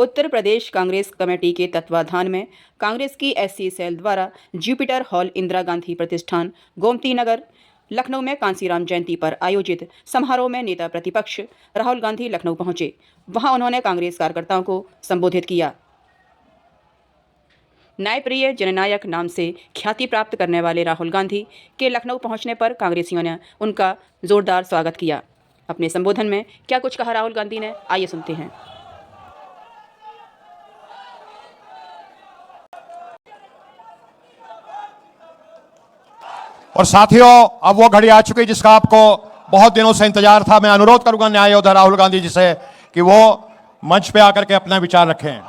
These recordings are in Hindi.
उत्तर प्रदेश कांग्रेस कमेटी के तत्वाधान में कांग्रेस की एससी सेल द्वारा जुपिटर हॉल, इंदिरा गांधी प्रतिष्ठान, गोमती नगर, लखनऊ में कांसीराम जयंती पर आयोजित समारोह में नेता प्रतिपक्ष राहुल गांधी लखनऊ पहुंचे। वहां उन्होंने कांग्रेस कार्यकर्ताओं को संबोधित किया। न्यायप्रिय जननायक नाम से ख्याति प्राप्त करने वाले राहुल गांधी के लखनऊ पहुंचने पर कांग्रेसियों ने उनका जोरदार स्वागत किया। अपने संबोधन में क्या कुछ कहा राहुल गांधी ने, आइए सुनते हैं। और साथियों, अब वो घड़ी आ चुकी जिसका आपको बहुत दिनों से इंतजार था। मैं अनुरोध करूंगा न्याय योद्धा राहुल गांधी जी से कि वो मंच पे आकर के अपना विचार रखें।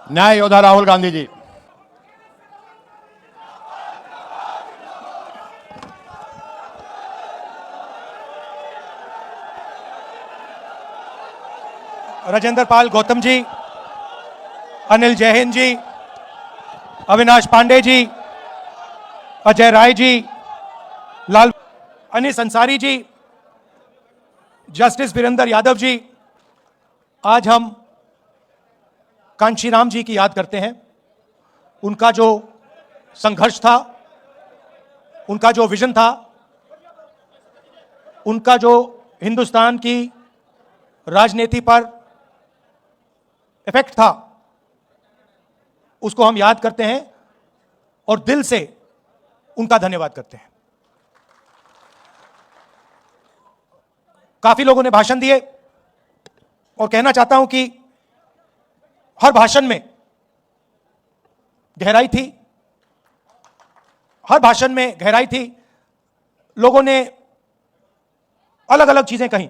न्याय योद्धा राहुल गांधी जी। राजेंद्र पाल गौतम जी, अनिल जैन जी, अविनाश पांडे जी, अजय राय जी, लाल अनीस अंसारी जी, जस्टिस वीरेंद्र यादव जी, आज हम कांशीराम जी की याद करते हैं। उनका जो संघर्ष था, उनका जो विजन था, उनका जो हिंदुस्तान की राजनीति पर इफेक्ट था, उसको हम याद करते हैं और दिल से उनका धन्यवाद करते हैं। काफी लोगों ने भाषण दिए और कहना चाहता हूं कि हर भाषण में गहराई थी, हर भाषण में गहराई थी। लोगों ने अलग अलग चीजें कही।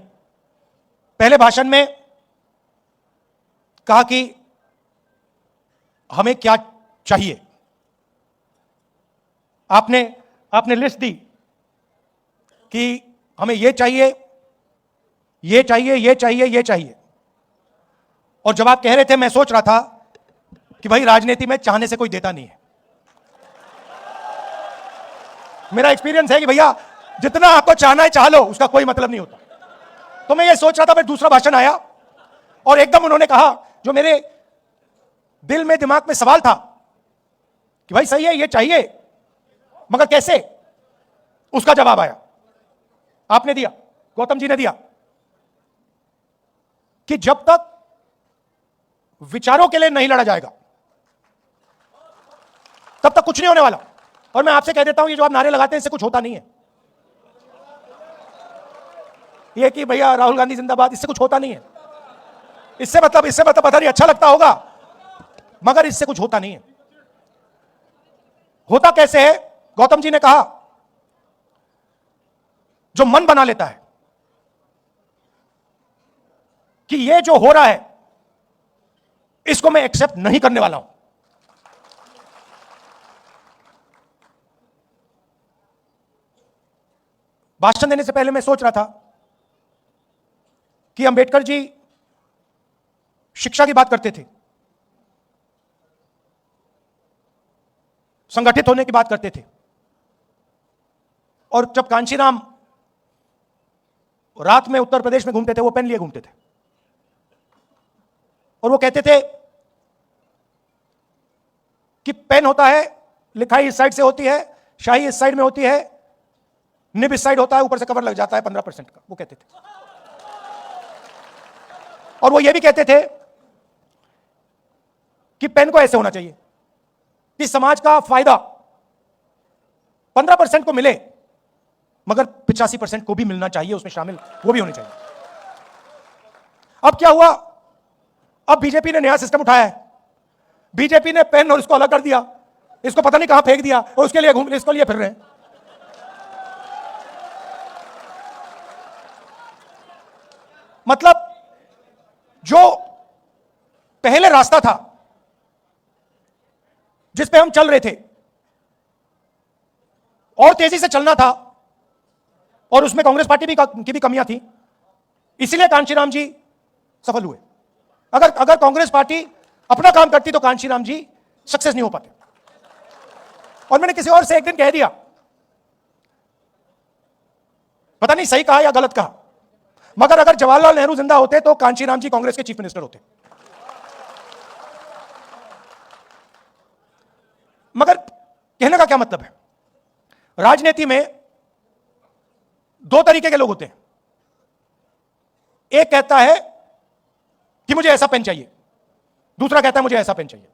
पहले भाषण में कहा कि हमें क्या चाहिए। आपने लिस्ट दी कि हमें ये चाहिए, ये चाहिए, ये चाहिए, ये चाहिए। और जब आप कह रहे थे, मैं सोच रहा था कि भाई राजनीति में चाहने से कोई देता नहीं है। मेरा एक्सपीरियंस है कि भैया जितना आपको चाहना है चाह लो, उसका कोई मतलब नहीं होता। तो मैं ये सोच रहा था, फिर दूसरा भाषण आया और एकदम उन्होंने कहा जो मेरे दिल में दिमाग में सवाल था कि भाई सही है, ये चाहिए, मगर कैसे। उसका जवाब आया, आपने दिया, गौतम जी ने दिया कि जब तक विचारों के लिए नहीं लड़ा जाएगा तब तक कुछ नहीं होने वाला। और मैं आपसे कह देता हूं, ये जो आप नारे लगाते हैं इससे कुछ होता नहीं है। ये कि भैया राहुल गांधी जिंदाबाद, इससे कुछ होता नहीं है। इससे मतलब पता नहीं अच्छा लगता होगा, मगर इससे कुछ होता नहीं है। होता कैसे है? गौतम जी ने कहा जो मन बना लेता है कि ये जो हो रहा है इसको मैं एक्सेप्ट नहीं करने वाला हूं। भाषण देने से पहले मैं सोच रहा था कि अंबेडकर जी शिक्षा की बात करते थे, संगठित होने की बात करते थे, और जब कांशीराम रात में उत्तर प्रदेश में घूमते थे, वो पेन लिए घूमते थे और वो कहते थे कि पेन होता है, लिखाई इस साइड से होती है, शाही इस साइड में होती है, निब इस साइड होता है, ऊपर से कवर लग जाता है 15% का, वो कहते थे। और वो ये भी कहते थे कि पेन को ऐसे होना चाहिए कि समाज का फायदा 15% को मिले, मगर 85% को भी मिलना चाहिए, उसमें शामिल वो भी होने चाहिए। अब क्या हुआ? अब बीजेपी ने नया सिस्टम उठाया है। बीजेपी ने पेन और इसको अलग कर दिया, इसको पता नहीं कहां फेंक दिया, और उसके लिए इसको लिए फिर रहे हैं। मतलब जो पहले रास्ता था जिस पे हम चल रहे थे, और तेजी से चलना था, और उसमें कांग्रेस पार्टी की भी कमियां थी, इसीलिए कांशीराम जी सफल हुए। अगर कांग्रेस पार्टी अपना काम करती तो कांशीराम जी सक्सेस नहीं हो पाते। और मैंने किसी और से एक दिन कह दिया, पता नहीं सही कहा या गलत कहा, मगर अगर जवाहरलाल नेहरू जिंदा होते तो कांशीराम जी कांग्रेस के चीफ मिनिस्टर होते। कहने का क्या मतलब है? राजनीति में दो तरीके के लोग होते हैं। एक कहता है कि मुझे ऐसा पेन चाहिए, दूसरा कहता है मुझे ऐसा पेन चाहिए।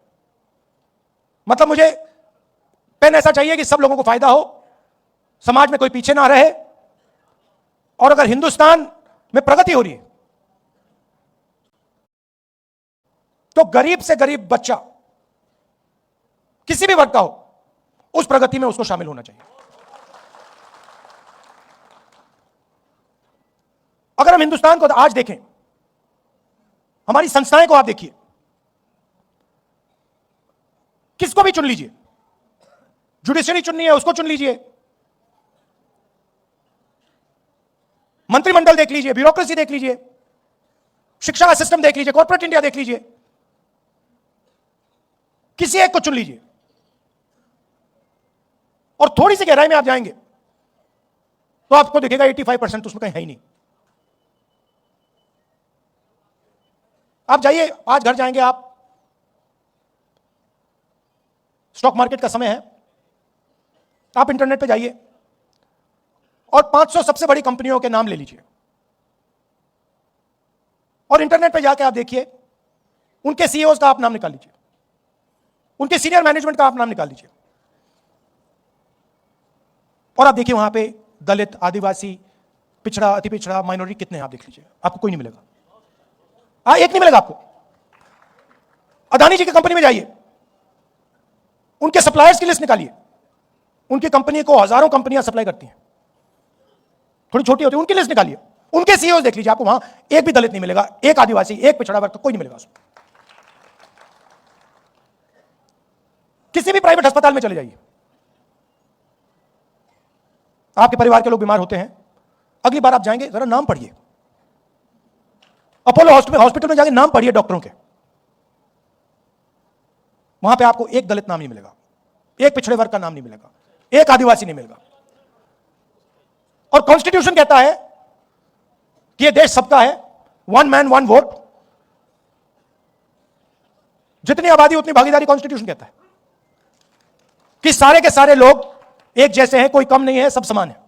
मतलब मुझे पेन ऐसा चाहिए कि सब लोगों को फायदा हो, समाज में कोई पीछे ना रहे, और अगर हिंदुस्तान में प्रगति हो रही है तो गरीब से गरीब बच्चा किसी भी वर्ग का हो, उस प्रगति में उसको शामिल होना चाहिए। अगर हम हिंदुस्तान को आज देखें, हमारी संस्थाएं को आप देखिए, किसको भी चुन लीजिए, जुडिशरी चुननी है उसको चुन लीजिए, मंत्रिमंडल देख लीजिए, ब्यूरोक्रेसी देख लीजिए, शिक्षा का सिस्टम देख लीजिए, कॉर्पोरेट इंडिया देख लीजिए, किसी एक को चुन लीजिए और थोड़ी सी गहराई में आप जाएंगे तो आपको दिखेगा 85% उसमें कहीं है ही नहीं। आप जाइए, आज घर जाएंगे आप, स्टॉक मार्केट का समय है, आप इंटरनेट पे जाइए और 500 सबसे बड़ी कंपनियों के नाम ले लीजिए और इंटरनेट पे जाके आप देखिए, उनके सीईओज का आप नाम निकाल लीजिए, उनके सीनियर मैनेजमेंट का आप नाम निकाल लीजिए और आप देखिए वहां पे दलित, आदिवासी, पिछड़ा, अति पिछड़ा, माइनॉरिटी कितने हैं आप देख लीजिए, आपको कोई नहीं मिलेगा। एक नहीं मिलेगा आपको। अदानी जी की कंपनी में जाइए, उनके सप्लायर्स की लिस्ट निकालिए, उनकी कंपनी को हजारों कंपनियां सप्लाई करती हैं, थोड़ी छोटी होती है, उनकी लिस्ट निकालिए, उनके सीईओ देख लीजिए, आपको वहां एक भी दलित नहीं मिलेगा, एक आदिवासी, एक पिछड़ा वर्ग, कोई नहीं मिलेगा उसमें। किसी भी प्राइवेट अस्पताल में चले जाइए, आपके परिवार के लोग बीमार होते हैं, अगली बार आप जाएंगे जरा नाम पढ़िए, अपोलो हॉस्पिटल में जाके नाम पढ़िए डॉक्टरों के, वहां पे आपको एक दलित नाम नहीं मिलेगा, एक पिछड़े वर्ग का नाम नहीं मिलेगा, एक आदिवासी नहीं मिलेगा। और कॉन्स्टिट्यूशन कहता है कि यह देश सबका है, वन मैन वन वोट, जितनी आबादी उतनी भागीदारी, कॉन्स्टिट्यूशन कहता है कि सारे के सारे लोग एक जैसे हैं, कोई कम नहीं है, सब समान है।